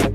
Good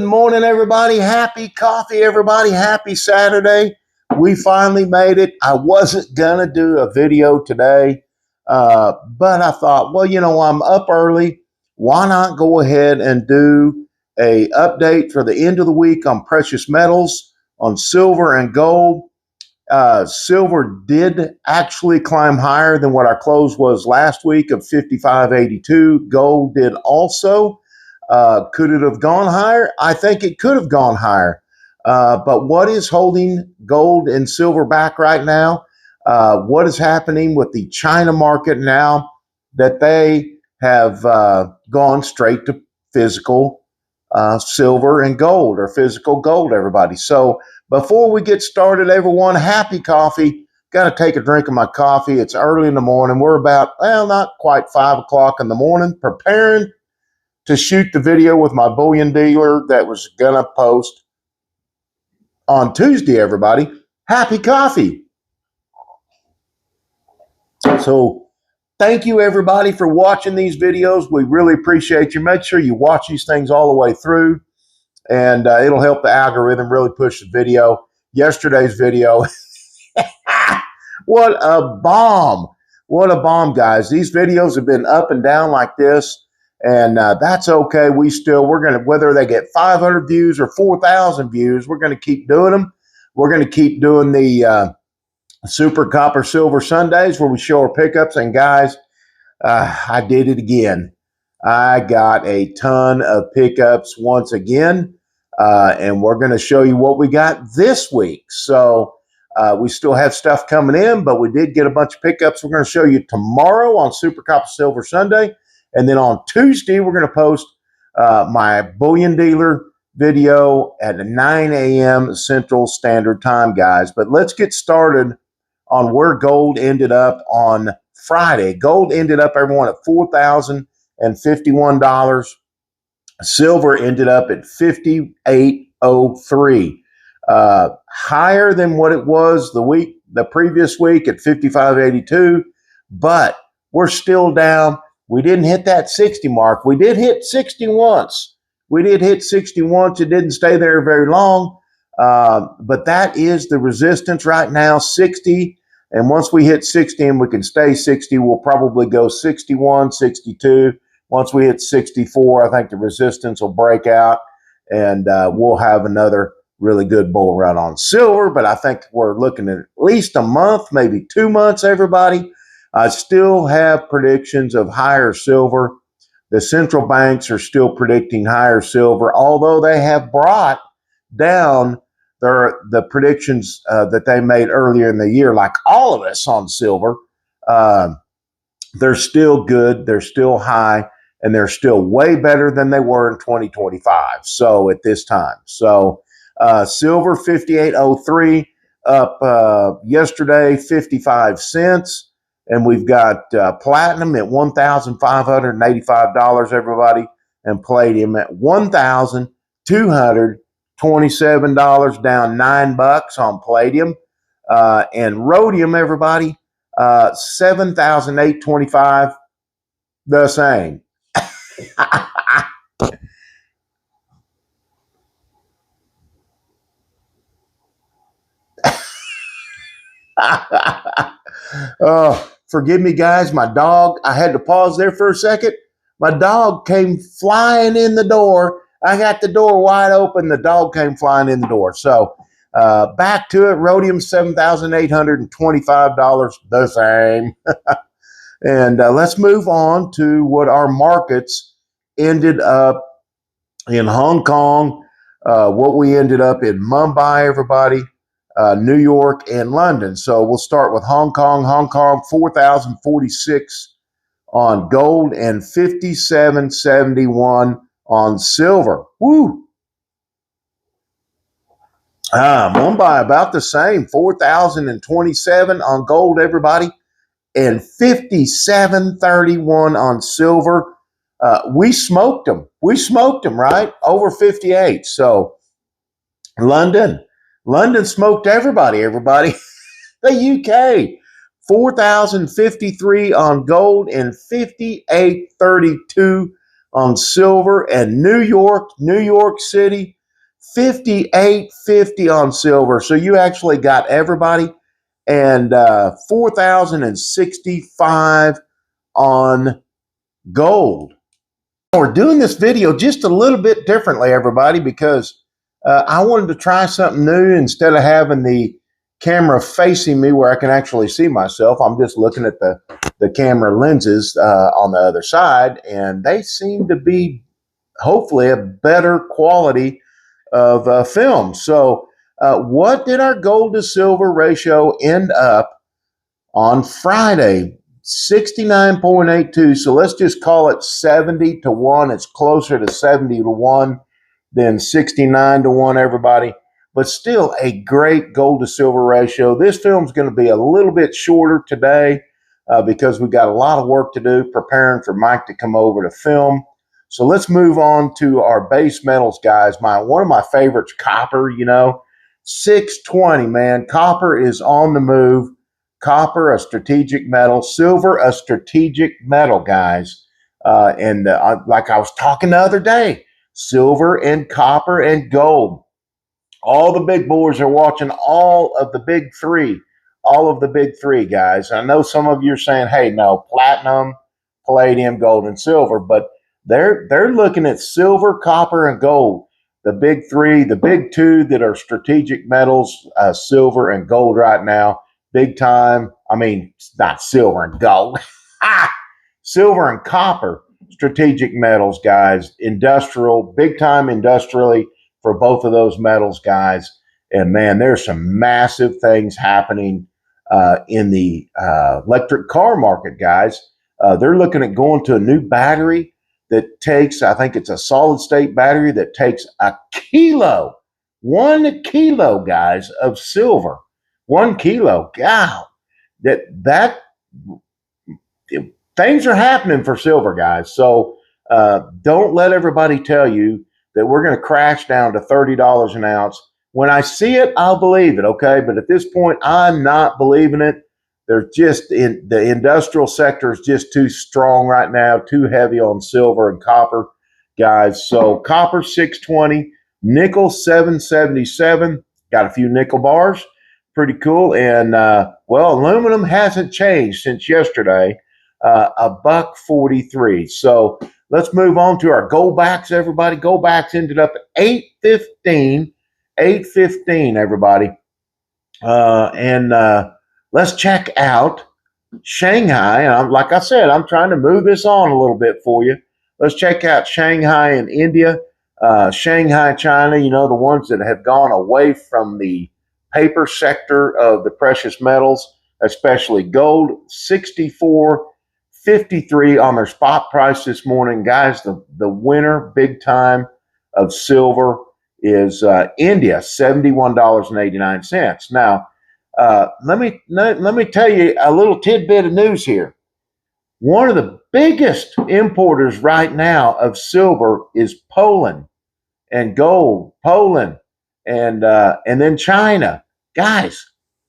morning, everybody. Happy coffee, everybody. Happy Saturday. We finally made it. I wasn't going to do a video today, but I thought, well, I'm up early. Why not go ahead and do a update for the end of the week on precious metals, on silver and gold. Silver did actually climb higher than what our close was last week of 55.82. Gold did also. Could it have gone higher? I think it could have gone higher. But what is holding gold and silver back right now? What is happening with the China market now that they have gone straight to physical silver and gold, or physical gold, everybody? So before we get started, everyone, happy coffee. Got to take a drink of my coffee. It's early in the morning. We're about, not quite 5 o'clock in the morning, preparing to shoot the video with my bullion dealer that was going to post on Tuesday, everybody. Happy coffee. So thank you, everybody, for watching these videos. We really appreciate you. Make sure you watch these things all the way through, and it'll help the algorithm really push the video. Yesterday's video, what a bomb. What a bomb, guys. These videos have been up and down like this. And that's okay. We're going to, whether they get 500 views or 4,000 views, we're going to keep doing them. We're going to keep doing the Super Copper Silver Sundays where we show our pickups. And guys, I did it again. I got a ton of pickups once again. And we're going to show you what we got this week. So we still have stuff coming in, but we did get a bunch of pickups. We're going to show you tomorrow on Super Copper Silver Sunday. And then on Tuesday, we're going to post my bullion dealer video at 9 a.m. Central Standard Time, guys. But let's get started on where gold ended up on Friday. Gold ended up, everyone, at $4,051. Silver ended up at 58.03. Higher than what it was the previous week at 55.82. But we're still down. We didn't hit that 60 mark. We did hit 60 once. It didn't stay there very long. But that is the resistance right now, 60. And once we hit 60 and we can stay 60, we'll probably go 61, 62. Once we hit 64, I think the resistance will break out. And we'll have another really good bull run on silver. But I think we're looking at least a month, maybe 2 months, everybody. I still have predictions of higher silver. The central banks are still predicting higher silver, although they have brought down the predictions that they made earlier in the year, like all of us on silver. They're still good, they're still high, and they're still way better than they were in 2025. So at this time. So silver 58.03 up yesterday, 55 cents. And we've got platinum at $1,585, everybody, and palladium at $1,227, down $9 on palladium. And rhodium, everybody, $7,825, the same. Oh, forgive me, guys. My dog, I had to pause there for a second. My dog came flying in the door. I got the door wide open. The dog came flying in the door. So back to it. Rhodium, $7,825, the same. And let's move on to what our markets ended up in Hong Kong, what we ended up in Mumbai, everybody. New York, and London. So we'll start with Hong Kong. Hong Kong, 4,046 on gold and 57.71 on silver. Woo! Mumbai about the same, 4,027 on gold, everybody, and 57.31 on silver. We smoked them. We smoked them, right? Over 58. So London smoked everybody, The UK, 4,053 on gold and 58.32 on silver. And New York City, 58.50 on silver. So you actually got everybody. And 4,065 on gold. We're doing this video just a little bit differently, everybody, because I wanted to try something new. Instead of having the camera facing me where I can actually see myself, I'm just looking at the camera lenses on the other side, and they seem to be hopefully a better quality of film. So what did our gold to silver ratio end up on Friday? 69.82. So let's just call it 70 to 1. It's closer to 70 to 1 than 69 to 1, everybody. But still a great gold to silver ratio. This film's going to be a little bit shorter today because we've got a lot of work to do preparing for Mike to come over to film. So let's move on to our base metals, guys. One of my favorites, copper, 620, man. Copper is on the move. Copper, a strategic metal. Silver, a strategic metal, guys. And like I was talking the other day, silver and copper and gold. All the big boys are watching all of the big three. All of the big three, guys. I know some of you are saying, hey, no, platinum, palladium, gold, and silver. But they're looking at silver, copper, and gold. The big three, the big two that are strategic metals, silver and gold right now. Big time. I mean, not silver and gold. Silver and copper, strategic metals, guys. Industrial, big time industrially for both of those metals, guys. And man, there's some massive things happening in the electric car market, guys. They're looking at going to a new battery that takes, I think it's a solid state battery that takes a kilo, 1 kilo, guys, of silver. 1 kilo. God, that things are happening for silver, guys. So don't let everybody tell you that we're going to crash down to $30 an ounce. When I see it, I'll believe it, okay? But at this point, I'm not believing it. They're just in the industrial sector is just too strong right now, too heavy on silver and copper, guys. So copper 620, nickel 777. Got a few nickel bars. Pretty cool. And well, aluminum hasn't changed since yesterday, $1.43. So let's move on to our goldbacks, everybody. Goldbacks ended up at 815, everybody. And let's check out Shanghai. And like I said, I'm trying to move this on a little bit for you. Let's check out Shanghai and India. Shanghai, China, the ones that have gone away from the paper sector of the precious metals, especially gold, 64.53 on their spot price this morning. Guys, the winner big time of silver is India, $71.89. Now, let me tell you a little tidbit of news here. One of the biggest importers right now of silver is Poland, and gold, Poland, and then China. Guys,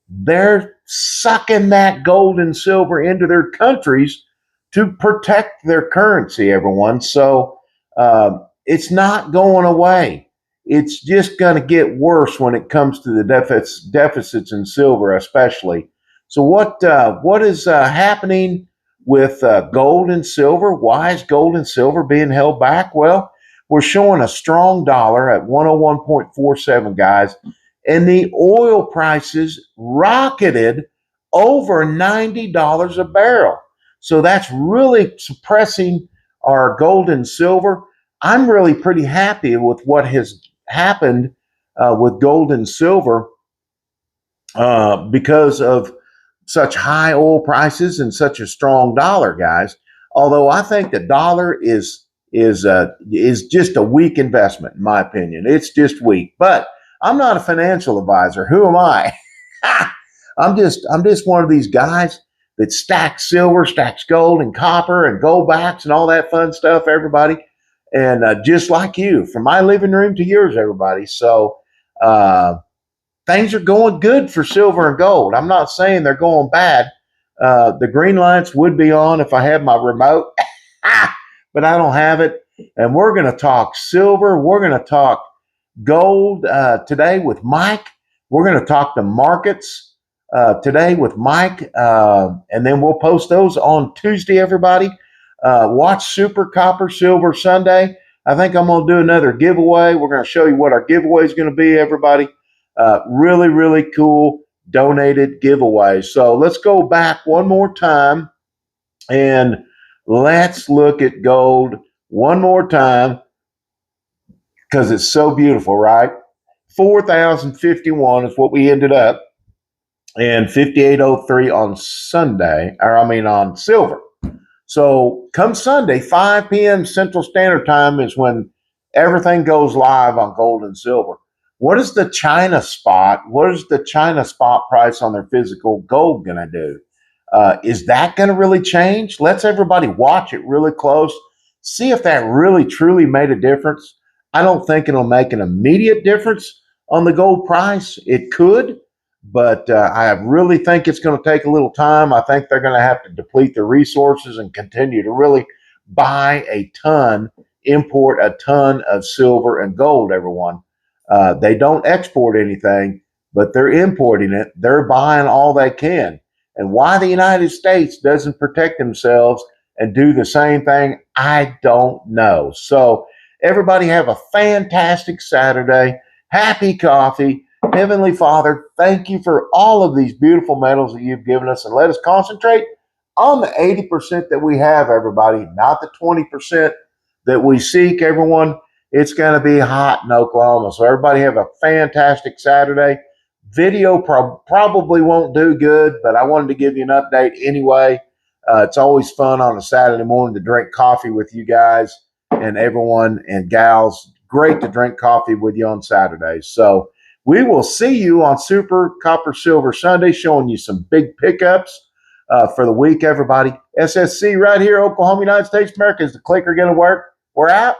they're sucking that gold and silver into their countries to protect their currency, everyone. So it's not going away. It's just going to get worse when it comes to the deficits in silver, especially. So what is happening with gold and silver? Why is gold and silver being held back? Well, we're showing a strong dollar at 101.47, guys. And the oil prices rocketed over $90 a barrel. So that's really suppressing our gold and silver. I'm really pretty happy with what has happened with gold and silver because of such high oil prices and such a strong dollar, guys. Although I think the dollar is just a weak investment, in my opinion. It's just weak. But I'm not a financial advisor. Who am I? I'm just one of these guys that stacks silver, stacks gold and copper and gold backs and all that fun stuff, everybody. And just like you, from my living room to yours, everybody. So things are going good for silver and gold. I'm not saying they're going bad. The green lights would be on if I had my remote, but I don't have it. And we're going to talk silver. We're going to talk gold today with Mike. We're going to talk the markets today with Mike. And then we'll post those on Tuesday, everybody. Watch Super Copper Silver Sunday. I think I'm going to do another giveaway. We're going to show you what our giveaway is going to be, everybody. Really, really cool donated giveaway. So let's go back one more time and let's look at gold one more time because it's so beautiful, right? 4,051 is what we ended up, and 5803 on Sunday, on silver. So come Sunday, 5 p.m. Central Standard Time is when everything goes live on gold and silver. What is the China spot? What is the China spot price on their physical gold going to do? Is that going to really change? Let's everybody watch it really close. See if that really truly made a difference. I don't think it'll make an immediate difference on the gold price. It could, but I really think it's going to take a little time. I think they're going to have to deplete their resources and continue to really buy a ton, import a ton of silver and gold, everyone. They don't export anything, but they're importing it. They're buying all they can. And why the United States doesn't protect themselves and do the same thing, I don't know. So everybody have a fantastic Saturday. Happy coffee. Heavenly Father, thank you for all of these beautiful metals that you've given us, and let us concentrate on the 80% that we have, everybody, not the 20% that we seek, everyone. It's going to be hot in Oklahoma. So everybody have a fantastic Saturday. Video probably won't do good, but I wanted to give you an update anyway. It's always fun on a Saturday morning to drink coffee with you guys and everyone and gals. Great to drink coffee with you on Saturdays. So we will see you on Super Copper Silver Sunday, showing you some big pickups for the week, everybody. SSC right here, Oklahoma, United States, America. Is the clicker going to work? We're out.